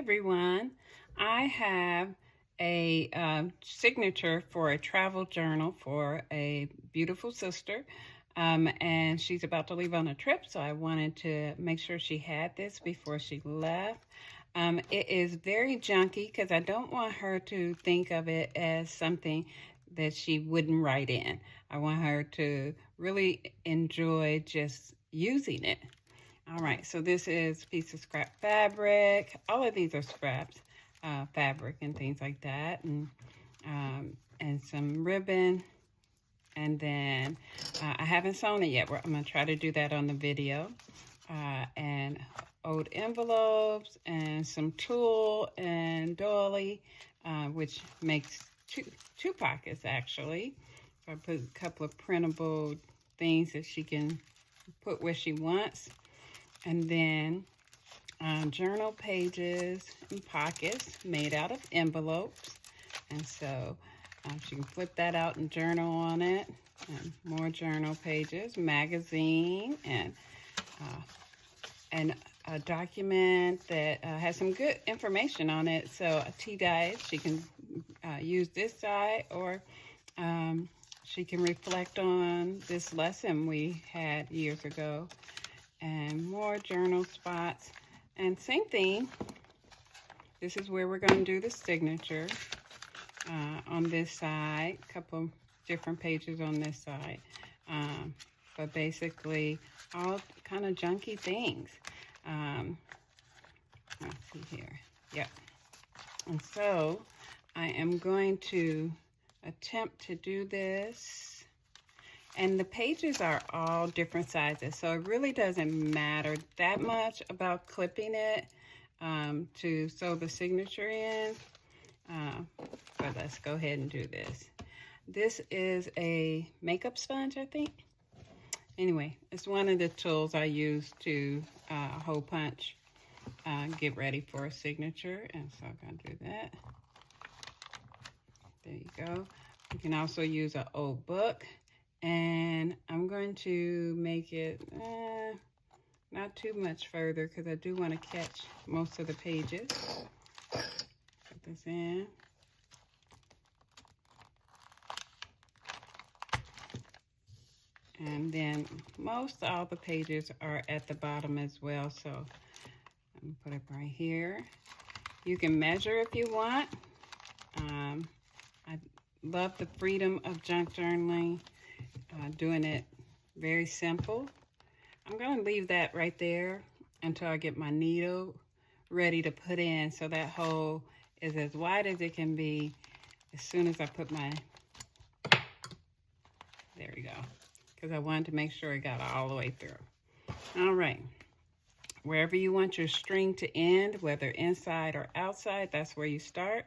Everyone, I have a signature for a travel journal for a beautiful sister, and she's about to leave on a trip, so I wanted to make sure she had this before she left. It is very junky because I don't want her to think of it as something that she wouldn't write in. I want her to really enjoy just using it. All right, so this is a piece of scrap fabric. All of these are scraps, fabric and things like that, and some ribbon. And then I haven't sewn it yet. I'm gonna try to do that on the video. And old envelopes and some tulle and doily, which makes two pockets actually. So I put a couple of printable things that she can put where she wants. And then journal pages and pockets made out of envelopes. And so she can flip that out and journal on it. And more journal pages, magazine, and a document that has some good information on it. So a tea guide, she can use this side, or she can reflect on this lesson we had years ago. And more journal spots, and same thing. This is where we're going to do the signature on this side. A couple different pages on this side, but basically all kind of junky things. Let's see here. Yep. And so I am going to attempt to do this. And the pages are all different sizes, so it really doesn't matter that much about clipping it to sew the signature in. But let's go ahead and do this. This is a makeup sponge, I think. Anyway, it's one of the tools I use to hole punch, get ready for a signature. And so I'm going to do that. There you go. You can also use an old book. And I'm going to make it not too much further because I do want to catch most of the pages. Put this in. And then most all the pages are at the bottom as well. So I'm going to put it right here. You can measure if you want. I love the freedom of junk journaling. Doing it very simple. I'm going to leave that right there until I get my needle ready to put in, so that hole is as wide as it can be as soon as I put my, there we go, because I wanted to make sure it got all the way through. All right, wherever you want your string to end, whether inside or outside, that's where you start.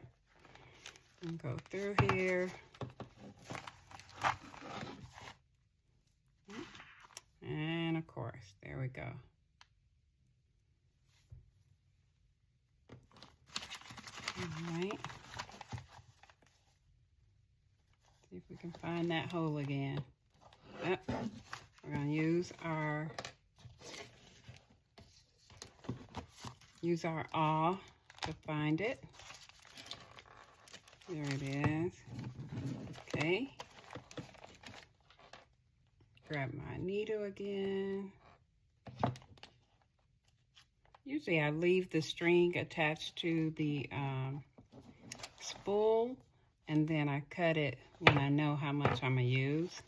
And go through here. And of course, there we go. All right. See if we can find that hole again. Oh, we're going to use our awl to find it. There it is. Okay. Grab my needle again. Usually I leave the string attached to the spool, and then I cut it when I know how much I'm going to use.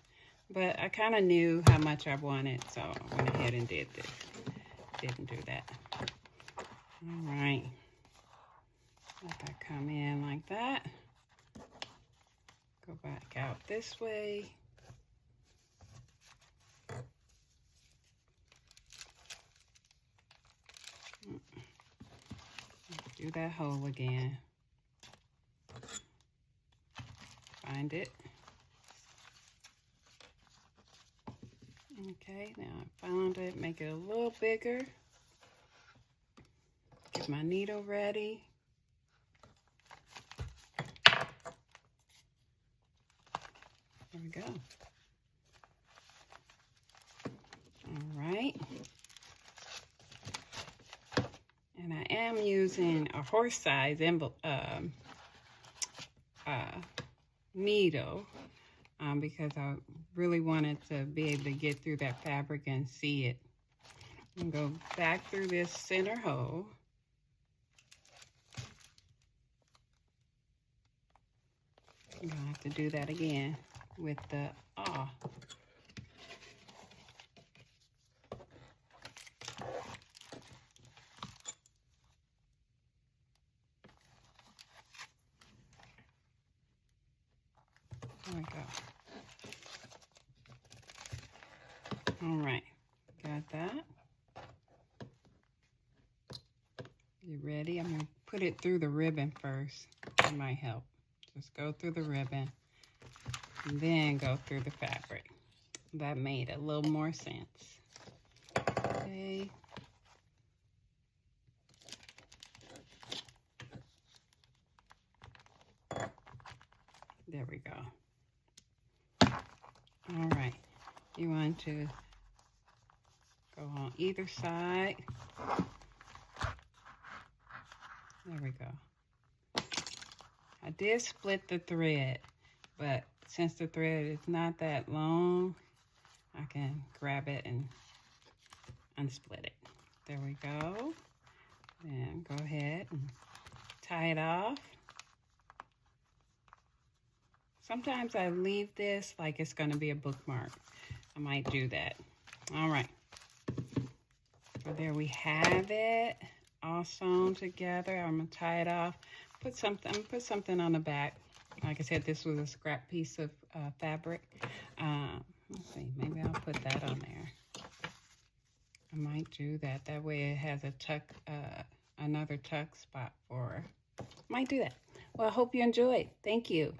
But I kind of knew how much I wanted, so I went ahead and did this. Didn't do that. All right. Let that come in like that. Go back out this way. Do that hole again. Find it. Okay, now I found it. Make it a little bigger. Get my needle ready. There we go. All right. And I am using a horse size needle because I really wanted to be able to get through that fabric and see it. And go back through this center hole. I'm gonna have to do that again with the awl. There we go. All right, got that. You ready? I'm gonna put it through the ribbon first. That might help. Just go through the ribbon and then go through the fabric. That made a little more sense. Okay. There we go. All right. You want to go on either side. There we go. I did split the thread, but since the thread is not that long, I can grab it and unsplit it. There we go. Then go ahead and tie it off. Sometimes I leave this like it's going to be a bookmark. I might do that. All right. So there we have it, all sewn together. I'm going to tie it off. I'm gonna put something on the back. Like I said, this was a scrap piece of fabric. Let's see, maybe I'll put that on there. I might do that. That way it has a tuck, another tuck spot for her. Might do that. Well, I hope you enjoyed. Thank you.